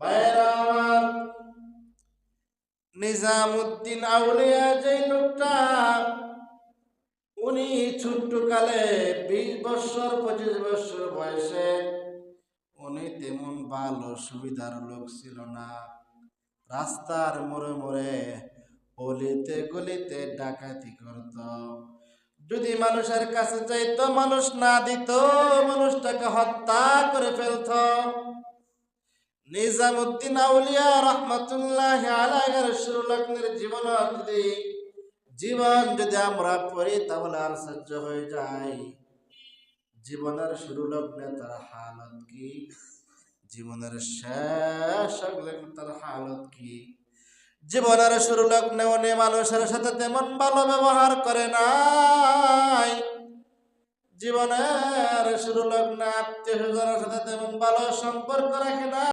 ভাইরা আমার, নিজামুদ্দিন আউলিয়া যে লোকটা, উনি ছোট্ট কালে 20 বছর 25 বছর বয়সে উনি তেমন ভালো সুবিধার লোক ছিল না। রাস্তার মোড়ে মোড়ে অলিতে গলিতে ডাকাতি করত। যদি মানুষের কাছে চাইতো, মানুষ না দিত, মানুষটাকে হত্যা করে ফেলত। নিজামুদ্দিন আউলিয়া রহমাতুল্লাহি আলাইহির সুরলগ্নের জীবন যদি আমরা পড়ি তাহলে আর সহ্য হয়ে যায়। জীবনের শুরু লগ্নে তার হালত কি, জীবনের শেষ লগ্নে তার হালত কি। জীবনের শুরু লগ্নে উনি মানুষের সাথে তেমন ভালো ব্যবহার করে নাই। জীবনের শুরু লগ্নে আত্মীয় স্বজনের সাথে তেমন ভালো সম্পর্ক রাখে না।